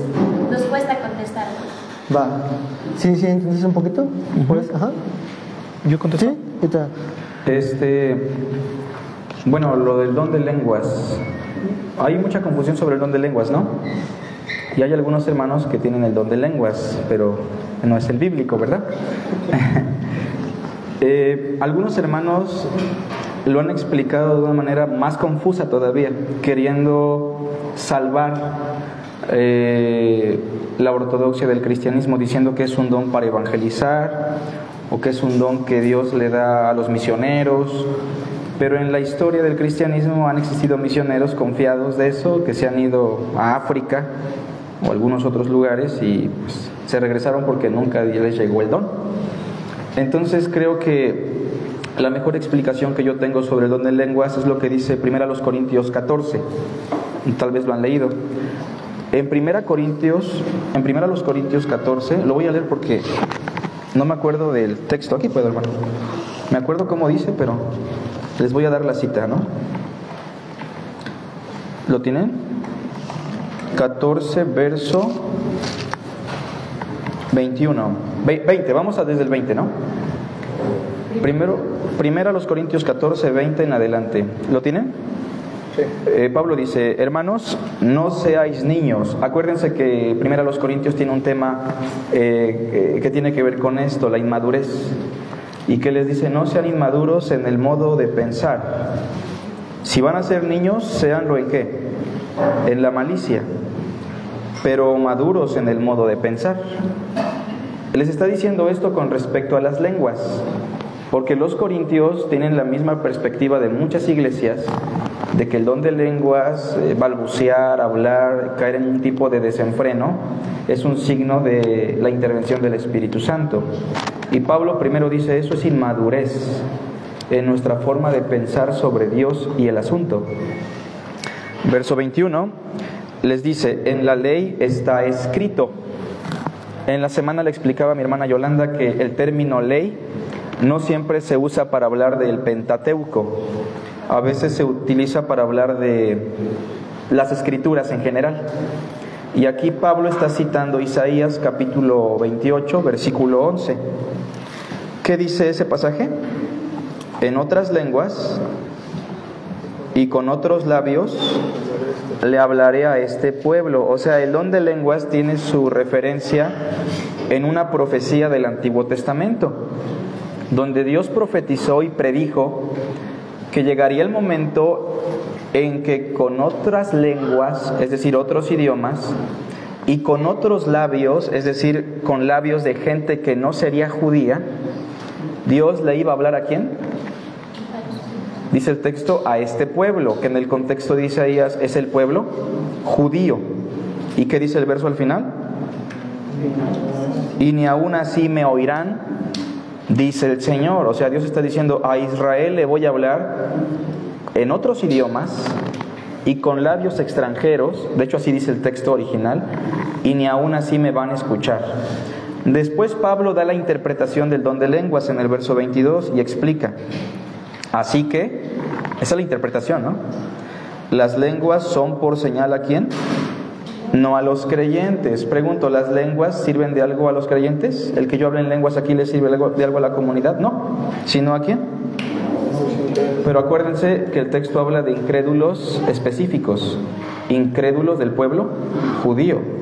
nos cuesta contestar, ¿no? Va. ¿Sí, entendiste un poquito? ¿Puedes? Ajá. ¿Yo contesto? Sí, ¿qué tal? Bueno, lo del don de lenguas. Hay mucha confusión sobre el don de lenguas, ¿no? Y hay algunos hermanos que tienen el don de lenguas, pero no es el bíblico, ¿verdad? Algunos hermanos lo han explicado de una manera más confusa todavía, queriendo salvar la ortodoxia del cristianismo, diciendo que es un don para evangelizar o que es un don que Dios le da a los misioneros. Pero en la historia del cristianismo han existido misioneros confiados de eso, que se han ido a África o algunos otros lugares y pues, se regresaron porque nunca les llegó el don. Entonces creo que la mejor explicación que yo tengo sobre el don de lenguas es lo que dice 1 Corintios 14, tal vez lo han leído. En 1 Corintios 14, lo voy a leer porque No me acuerdo del texto. Aquí puedo, hermano. Me acuerdo cómo dice, pero les voy a dar la cita, ¿no? ¿Lo tienen? 14, verso 21. 20, vamos a desde el 20, ¿no? Primero a los Corintios 14, 20 en adelante. ¿Lo tienen? Sí. Pablo dice: hermanos, no seáis niños. Acuérdense que primero a los Corintios tiene un tema que tiene que ver con esto, la inmadurez. Y que les dice: no sean inmaduros en el modo de pensar. Si van a ser niños, séanlo en ¿qué? En la malicia, pero maduros en el modo de pensar. Les está diciendo esto con respecto a las lenguas, porque los corintios tienen la misma perspectiva de muchas iglesias, de que el don de lenguas, balbucear, hablar, caer en un tipo de desenfreno, es un signo de la intervención del Espíritu Santo. Y Pablo primero dice: eso es inmadurez en nuestra forma de pensar sobre Dios y el asunto. Verso 21 les dice: en la ley está escrito. En la semana le explicaba a mi hermana Yolanda que el término ley no siempre se usa para hablar del Pentateuco. A veces se utiliza para hablar de las escrituras en general. Y aquí Pablo está citando Isaías capítulo 28, versículo 11. ¿Qué dice ese pasaje? En otras lenguas y con otros labios le hablaré a este pueblo. O sea, el don de lenguas tiene su referencia en una profecía del Antiguo Testamento, donde Dios profetizó y predijo que llegaría el momento en que con otras lenguas, es decir, otros idiomas, y con otros labios, es decir, con labios de gente que no sería judía, Dios le iba a hablar ¿a quién? Dice el texto: a este pueblo, que en el contexto de Isaías es el pueblo judío. ¿Y qué dice el verso al final? Y ni aún así me oirán, dice el Señor. O sea, Dios está diciendo: a Israel le voy a hablar en otros idiomas y con labios extranjeros. De hecho, así dice el texto original. Y ni aún así me van a escuchar. Después Pablo da la interpretación del don de lenguas en el verso 22 y explica: así que, esa es la interpretación, ¿no? Las lenguas son por señal ¿a quién? No a los creyentes. Pregunto, ¿las lenguas sirven de algo a los creyentes? ¿El que yo hable en lenguas aquí le sirve de algo a la comunidad? No. ¿Sino a quién? Pero acuérdense que el texto habla de incrédulos específicos, incrédulos del pueblo judío.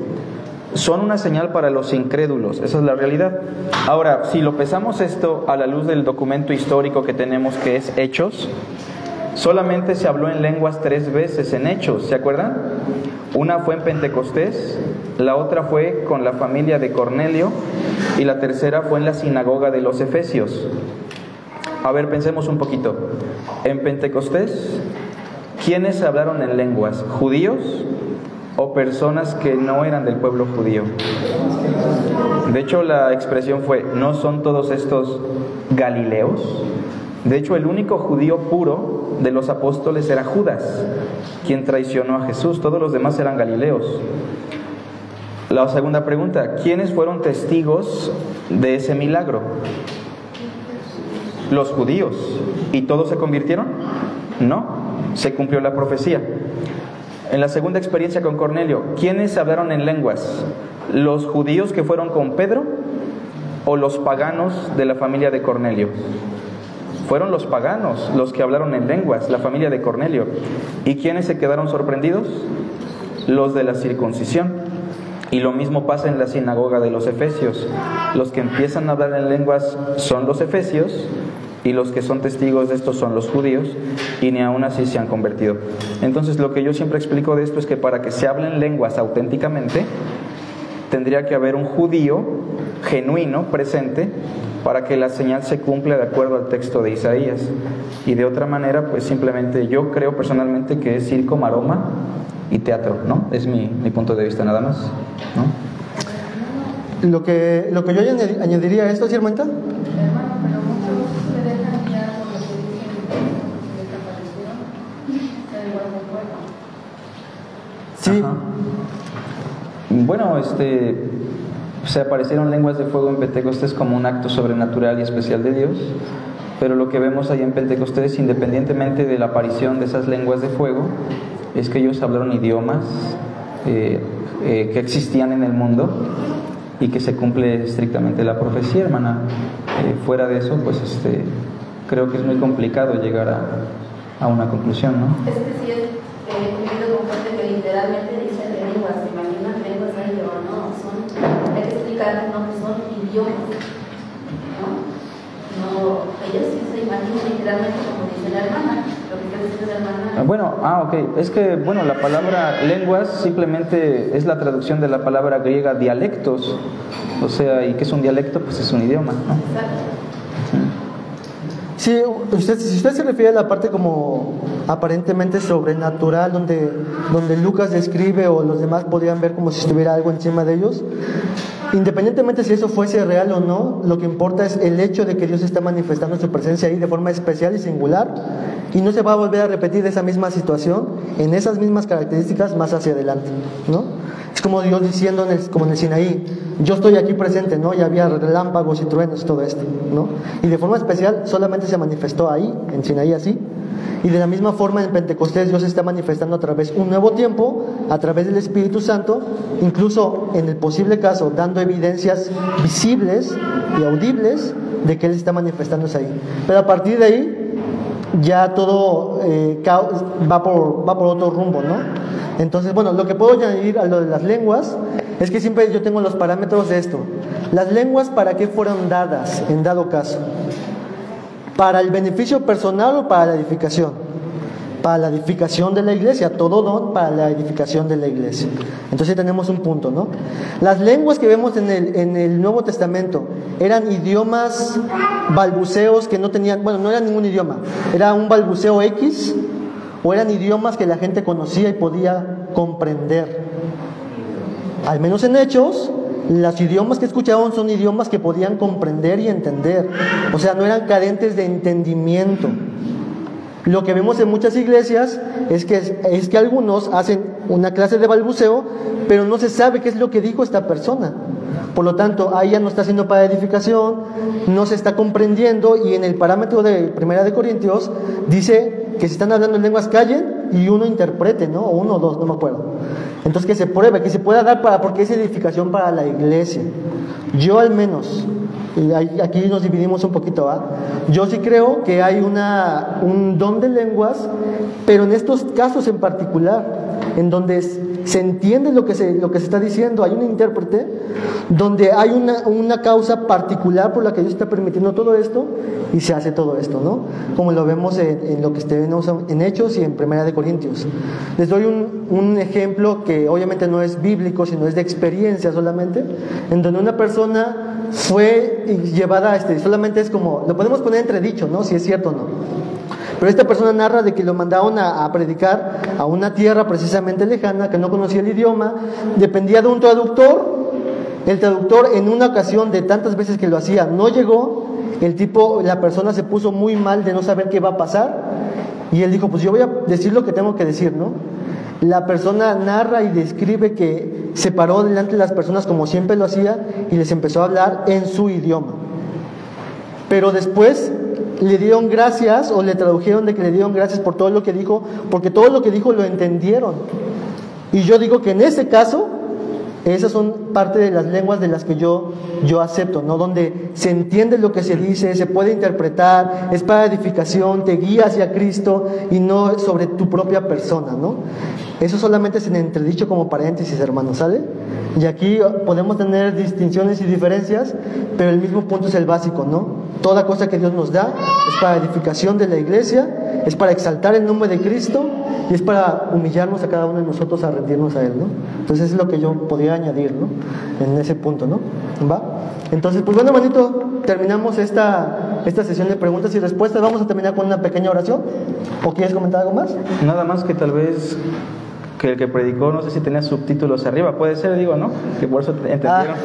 Son una señal para los incrédulos, esa es la realidad. Ahora, si lo pesamos esto a la luz del documento histórico que tenemos, que es Hechos, solamente se habló en lenguas 3 veces en Hechos, ¿se acuerdan? Una fue en Pentecostés, la otra fue con la familia de Cornelio y la tercera fue en la sinagoga de los Efesios. A ver, pensemos un poquito. En Pentecostés, ¿quiénes hablaron en lenguas? ¿Judíos o personas que no eran del pueblo judío? De hecho, la expresión fue: ¿no son todos estos galileos? De hecho, el único judío puro de los apóstoles era Judas, quien traicionó a Jesús. Todos los demás eran galileos. La segunda pregunta: ¿quiénes fueron testigos de ese milagro? Los judíos. ¿Y todos se convirtieron? No, se cumplió la profecía. En la segunda experiencia con Cornelio, ¿quiénes hablaron en lenguas? ¿Los judíos que fueron con Pedro o los paganos de la familia de Cornelio? Fueron los paganos los que hablaron en lenguas, la familia de Cornelio. ¿Y quiénes se quedaron sorprendidos? Los de la circuncisión. Y lo mismo pasa en la sinagoga de los Efesios. Los que empiezan a hablar en lenguas son los efesios, y los que son testigos de esto son los judíos, y ni aún así se han convertido. Entonces, lo que yo siempre explico de esto es que para que se hablen lenguas auténticamente, tendría que haber un judío genuino presente para que la señal se cumpla de acuerdo al texto de Isaías. Y de otra manera, pues simplemente yo creo personalmente que es circo, maroma y teatro, ¿no? Es mi punto de vista nada más, ¿no? Lo que yo añadiría a esto, ¿sí, hermanita? Sí. Bueno, se aparecieron lenguas de fuego en Pentecostés como un acto sobrenatural y especial de Dios, pero lo que vemos ahí en Pentecostés, independientemente de la aparición de esas lenguas de fuego, es que ellos hablaron idiomas que existían en el mundo y que se cumple estrictamente la profecía, hermana. Fuera de eso, pues creo que es muy complicado llegar a una conclusión, ¿no? Es que sí es un fuerte que literalmente dice lenguas, ¿se imaginan lenguas ahí o no? Hay que explicar, ¿no? Que son idiomas, ¿no? Ellos sí se imaginan literalmente como dice la hermana, lo que está diciendo la hermana. Bueno, ok, es que, bueno, la palabra lenguas simplemente es la traducción de la palabra griega dialectos, o sea, ¿y qué es un dialecto? Pues es un idioma, ¿no? Exacto. Sí, si usted se refiere a la parte como aparentemente sobrenatural, donde Lucas describe o los demás podrían ver como si estuviera algo encima de ellos, independientemente si eso fuese real o no, lo que importa es el hecho de que Dios está manifestando su presencia ahí de forma especial y singular, y no se va a volver a repetir esa misma situación en esas mismas características más hacia adelante, ¿no? Es como Dios diciendo como en el Sinaí, yo estoy aquí presente, ¿no? Y había relámpagos y truenos y todo esto, ¿no? Y de forma especial solamente se manifestó ahí, en Sinaí así. Y de la misma forma en Pentecostés Dios está manifestando a través de un nuevo tiempo, a través del Espíritu Santo, incluso en el posible caso dando evidencias visibles y audibles de que Él está manifestándose ahí. Pero a partir de ahí ya todo va por otro rumbo, ¿no? Entonces, bueno, lo que puedo añadir a lo de las lenguas es que siempre yo tengo los parámetros de esto. Las lenguas, ¿para qué fueron dadas en dado caso? ¿Para el beneficio personal o para la edificación? Para la edificación de la iglesia, todo don para la edificación de la iglesia. Entonces tenemos un punto, ¿no? Las lenguas que vemos en el Nuevo Testamento eran idiomas balbuceos que no tenían, bueno, no era ningún idioma, era un balbuceo X, o eran idiomas que la gente conocía y podía comprender. Al menos en Hechos, los idiomas que escuchaban son idiomas que podían comprender y entender, o sea, no eran carentes de entendimiento. Lo que vemos en muchas iglesias es que algunos hacen una clase de balbuceo, pero no se sabe qué es lo que dijo esta persona. Por lo tanto, ahí ya no está siendo para edificación, no se está comprendiendo, y en el parámetro de 1 Corintios dice que si están hablando en lenguas callen y uno interprete, ¿no? O uno o dos, no me acuerdo. Entonces que se pruebe, que se pueda dar porque es edificación para la iglesia. Yo al menos, y aquí nos dividimos un poquito, ¿va? Yo sí creo que hay un don de lenguas, pero en estos casos en particular, en donde se entiende lo que se está diciendo, hay un intérprete, donde hay una causa particular por la que Dios está permitiendo todo esto, y se hace todo esto, ¿no? Como lo vemos en lo que tenemos en Hechos y en 1 Corintios. Les doy un ejemplo que obviamente no es bíblico, sino es de experiencia solamente, en donde una persona fue llevada solamente es como, lo podemos poner entredicho, ¿no? Si es cierto o no. Pero esta persona narra de que lo mandaron a predicar a una tierra precisamente lejana, que no conocía el idioma, dependía de un traductor. El traductor, en una ocasión de tantas veces que lo hacía, no llegó. La persona se puso muy mal de no saber qué va a pasar, y él dijo, pues yo voy a decir lo que tengo que decir, ¿no? La persona narra y describe que se paró delante de las personas como siempre lo hacía y les empezó a hablar en su idioma. Pero después le dieron gracias, o le tradujeron de que le dieron gracias por todo lo que dijo, porque todo lo que dijo lo entendieron. Y yo digo que en ese caso, esas son parte de las lenguas de las que yo acepto, ¿no? Donde se entiende lo que se dice, se puede interpretar, es para edificación, te guía hacia Cristo y no sobre tu propia persona, ¿no? Eso solamente es en entredicho como paréntesis, hermanos, ¿sale? Y aquí podemos tener distinciones y diferencias, pero el mismo punto es el básico, ¿no? Toda cosa que Dios nos da es para edificación de la iglesia, es para exaltar el nombre de Cristo y es para humillarnos a cada uno de nosotros a rendirnos a Él, ¿no? Entonces es lo que yo podría añadir, ¿no? En ese punto, ¿no? ¿Va? Entonces, pues bueno, hermanito, terminamos esta sesión de preguntas y respuestas. Vamos a terminar con una pequeña oración. ¿O quieres comentar algo más? Nada más que tal vez que el que predicó, no sé si tenía subtítulos arriba, puede ser, digo, ¿no? Que por eso entendieron.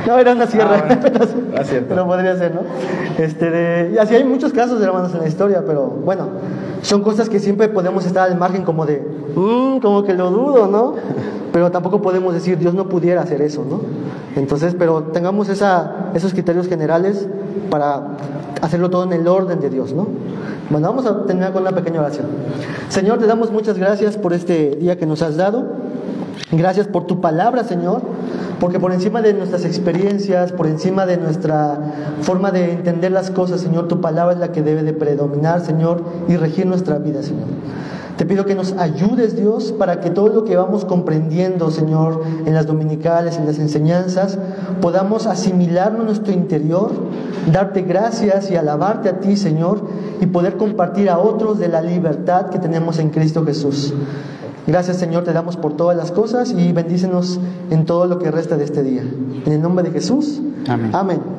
No, era una sierra. Cierto. Pero podría ser, ¿no? Y así hay muchos casos, hermanos, en la historia, pero bueno, son cosas que siempre podemos estar al margen como de, como que lo dudo, ¿no? Pero tampoco podemos decir, Dios no pudiera hacer eso, ¿no? Entonces, pero tengamos esos criterios generales para hacerlo todo en el orden de Dios, ¿no? Bueno, vamos a terminar con una pequeña oración. Señor, te damos muchas gracias por este día que nos has dado. Gracias por tu palabra, Señor, porque por encima de nuestras experiencias, por encima de nuestra forma de entender las cosas, Señor, tu palabra es la que debe de predominar, Señor, y regir nuestra vida, Señor. Te pido que nos ayudes, Dios, para que todo lo que vamos comprendiendo, Señor, en las dominicales, en las enseñanzas, podamos asimilarlo en nuestro interior, darte gracias y alabarte a ti, Señor, y poder compartir a otros de la libertad que tenemos en Cristo Jesús. Gracias, Señor, te damos por todas las cosas y bendícenos en todo lo que resta de este día. En el nombre de Jesús. Amén. Amén.